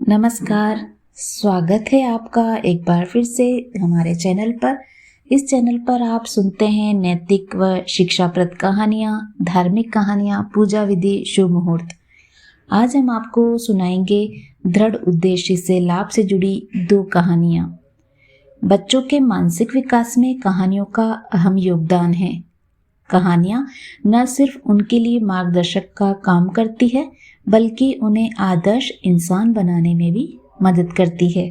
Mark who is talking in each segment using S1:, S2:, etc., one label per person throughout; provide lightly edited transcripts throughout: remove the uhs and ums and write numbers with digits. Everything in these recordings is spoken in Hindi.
S1: नमस्कार। स्वागत है आपका एक बार फिर से हमारे चैनल पर। इस चैनल पर आप सुनते हैं नैतिक व शिक्षाप्रद कहानियाँ, धार्मिक कहानियाँ, पूजा विधि, शुभ मुहूर्त। आज हम आपको सुनाएंगे दृढ़ उद्देश्य से लाभ से जुड़ी 2 कहानियाँ। बच्चों के मानसिक विकास में कहानियों का अहम योगदान है। कहानियाँ न सिर्फ उनके लिए मार्गदर्शक का काम करती है, बल्कि उन्हें आदर्श इंसान बनाने में भी मदद करती है।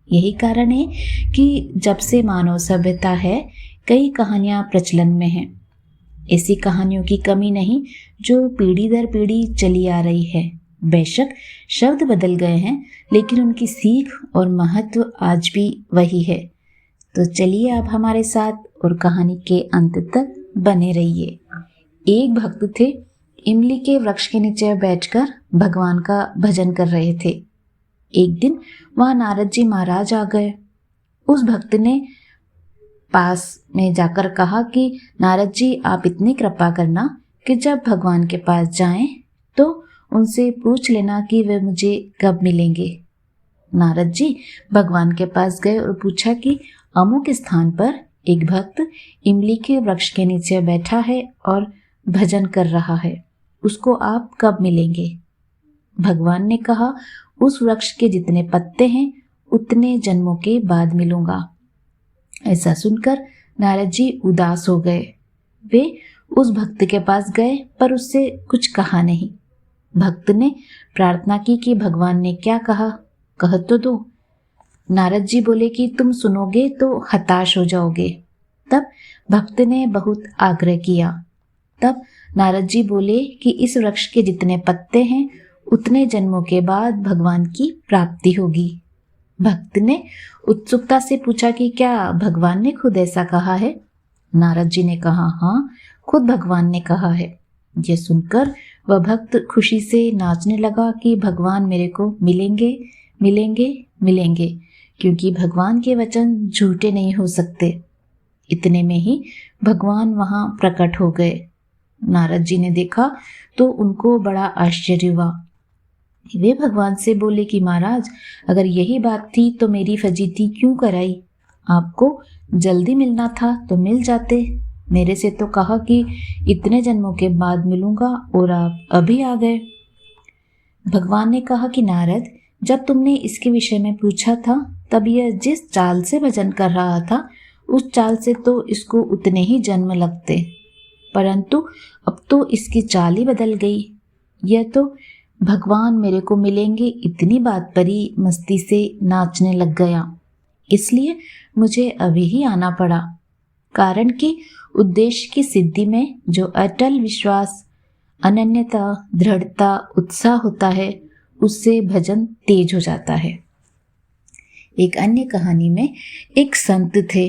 S1: यही कारण है कि जब से मानव सभ्यता है, कई कहानियाँ प्रचलन में हैं। ऐसी कहानियों की कमी नहीं जो पीढ़ी दर पीढ़ी चली आ रही है। बेशक शब्द बदल गए हैं, लेकिन उनकी सीख और महत्व आज भी वही है। तो चलिए आप हमारे साथ और कहानी के अंत तक बने रहिए। एक भक्त थे, इमली के वृक्ष के नीचे बैठकर भगवान का भजन कर रहे थे। एक दिन वहां नारद जी महाराज आ गए। उस भक्त ने पास में जाकर कहा कि नारद जी, आप इतनी कृपा करना कि जब भगवान के पास जाएं तो उनसे पूछ लेना कि वे मुझे कब मिलेंगे। नारद जी भगवान के पास गए और पूछा कि अमुक स्थान पर एक भक्त इमली के वृक्ष के नीचे बैठा है और भजन कर रहा है, उसको आप कब मिलेंगे? भगवान ने कहा, उस वृक्ष के जितने पत्ते हैं उतने जन्मों के बाद मिलूंगा। ऐसा सुनकर नारद जी उदास हो गए। वे उस भक्त के पास गए पर उससे कुछ कहा नहीं। भक्त ने प्रार्थना की कि भगवान ने क्या कहा, कह तो दो। नारद जी बोले कि तुम सुनोगे तो हताश हो जाओगे। तब भक्त ने बहुत आग्रह किया। तब नारद जी बोले कि इस वृक्ष के जितने पत्ते हैं उतने जन्मों के बाद भगवान की प्राप्ति होगी। भक्त ने उत्सुकता से पूछा कि क्या भगवान ने खुद ऐसा कहा है? नारद जी ने कहा, हाँ, खुद भगवान ने कहा है। यह सुनकर वह भक्त खुशी से नाचने लगा कि भगवान मेरे को मिलेंगे, मिलेंगे, मिलेंगे, क्योंकि भगवान के वचन झूठे नहीं हो सकते। इतने में ही भगवान वहां प्रकट हो गए। नारद जी ने देखा तो उनको बड़ा आश्चर्य हुआ। वे भगवान से बोले कि महाराज, अगर यही बात थी तो मेरी फजीती क्यों कराई? आपको जल्दी मिलना था तो मिल जाते। मेरे से तो कहा कि इतने जन्मों के बाद मिलूंगा और आप अभी आ गए। भगवान ने कहा कि नारद, जब तुमने इसके विषय में पूछा था तब यह जिस चाल से भजन कर रहा था उस चाल से तो इसको उतने ही जन्म लगते, परंतु अब तो इसकी चाल ही बदल गई। यह तो भगवान मेरे को मिलेंगे इतनी बात पर ही मस्ती से नाचने लग गया। इसलिए मुझे अभी ही आना पड़ा, कारण कि उद्देश्य की सिद्धि में जो अटल विश्वास, अनन्यता, दृढ़ता, उत्साह होता है, उससे भजन तेज हो जाता है। एक अन्य कहानी में एक संत थे।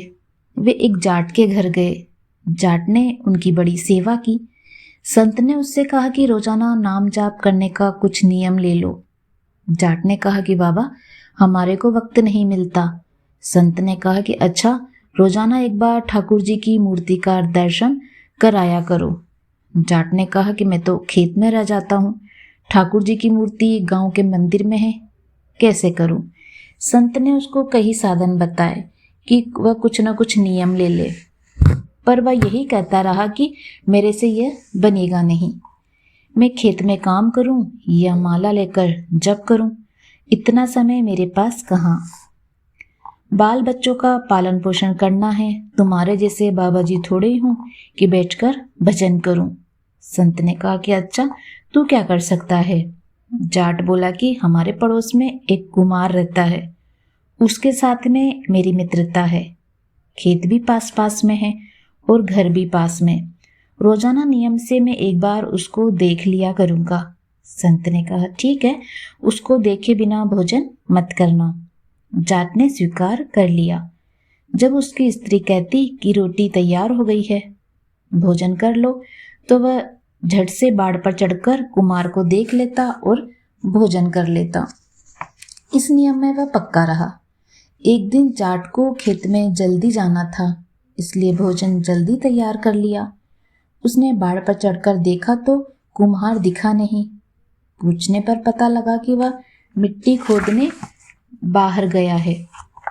S1: वे एक जाट के घर गए। जाट ने उनकी बड़ी सेवा की। संत ने उससे कहा कि रोजाना नाम जाप करने का कुछ नियम ले लो। जाट ने कहा कि बाबा, हमारे को वक्त नहीं मिलता। संत ने कहा कि अच्छा, रोजाना एक बार ठाकुर जी की मूर्ति का दर्शन कराया करो। जाट ने कहा कि मैं तो खेत में रह जाता हूँ, ठाकुर जी की मूर्ति गांव के मंदिर में है, कैसे करूं? संत ने उसको कई साधन बताए कि वह कुछ न कुछ नियम ले ले, पर वह यही कहता रहा कि मेरे से यह बनेगा नहीं। मैं खेत में काम करूं या माला लेकर जप करूं, इतना समय मेरे पास कहाँ। बाल बच्चों का पालन पोषण करना है, तुम्हारे जैसे बाबा जी थोड़े ही हूं कि बैठकर भजन करूं। संत ने कहा कि अच्छा, तू क्या कर सकता है? जाट बोला कि हमारे पड़ोस में एक कुमार रहता है, उसके साथ में मेरी मित्रता है। खेत भी पास पास में है और घर भी पास में। रोजाना नियम से मैं एक बार उसको देख लिया करूंगा। संत ने कहा ठीक है, उसको देखे बिना भोजन मत करना। जाट ने स्वीकार कर लिया। जब उसकी स्त्री कहती कि रोटी तैयार हो गई है, भोजन कर लो, तो वह झट से बाड़ पर चढ़कर कुमार को देख लेता और भोजन कर लेता। इस नियम में वह पक्का रहा। एक दिन जाट को खेत में जल्दी जाना था, इसलिए भोजन जल्दी तैयार कर लिया। उसने बाड़ पर चढ़कर देखा तो कुम्हार दिखा नहीं। पूछने पर पता लगा कि वह मिट्टी खोदने बाहर गया है।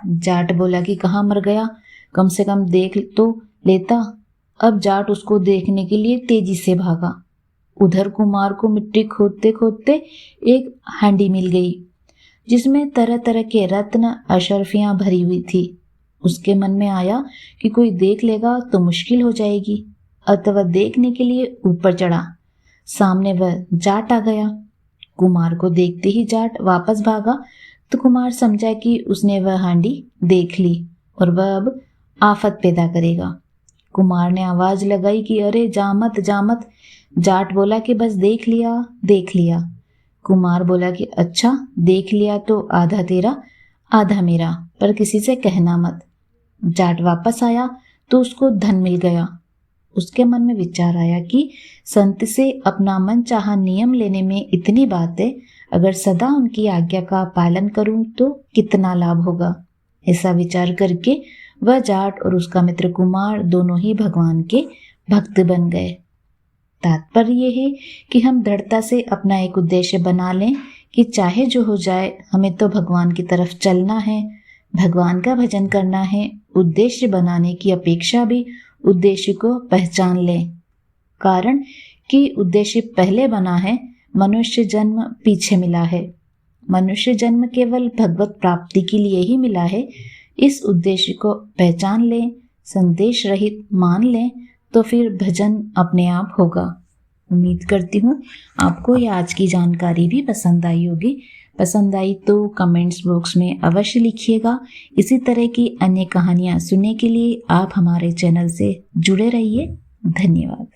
S1: जाट बोला कि कहाँ मर गया, कम से कम देख तो लेता। अब जाट उसको देखने के लिए तेजी से भागा। उधर कुमार को मिट्टी खोदते खोदते एक हांडी मिल गई जिसमें तरह तरह के रत्न अशर्फियां भरी हुई थी। उसके मन में आया कि कोई देख लेगा तो मुश्किल हो जाएगी, अतः वह देखने के लिए ऊपर चढ़ा। सामने वह जाट आ गया। कुमार को देखते ही जाट वापस भागा तो कुमार समझा कि उसने वह हांडी देख ली और वह अब आफत पैदा करेगा। कुमार ने आवाज लगाई कि अरे जा मत जा मत। जाट बोला कि बस देख लिया देख लिया। कुमार बोला कि अच्छा देख लिया तो आधा तेरा आधा मेरा, पर किसी से कहना मत। जाट वापस आया तो उसको धन मिल गया। उसके मन में विचार आया कि संत से अपना मन चाहा नियम लेने में इतनी बात है, अगर सदा उनकी आज्ञा का पालन करूं तो कितना लाभ होगा। ऐसा विचार करके वह जाट और उसका मित्र कुमार दोनों ही भगवान के भक्त बन गए। तात्पर्य ये है कि हम दृढ़ता से अपना एक उद्देश्य बना लें कि चाहे जो हो जाए हमें तो भगवान की तरफ चलना है, भगवान का भजन करना है। उद्देश्य बनाने की अपेक्षा भी उद्देश्य को पहचान लें, कारण कि उद्देश्य पहले बना है, मनुष्य जन्म पीछे मिला है। मनुष्य जन्म केवल भगवत प्राप्ति के लिए ही मिला है। इस उद्देश्य को पहचान लें, संदेश रहित मान लें तो फिर भजन अपने आप होगा। उम्मीद करती हूँ आपको ये आज की जानकारी भी पसंद आई होगी। पसंद आई तो कमेंट्स बॉक्स में अवश्य लिखिएगा। इसी तरह की अन्य कहानियाँ सुनने के लिए आप हमारे चैनल से जुड़े रहिए। धन्यवाद।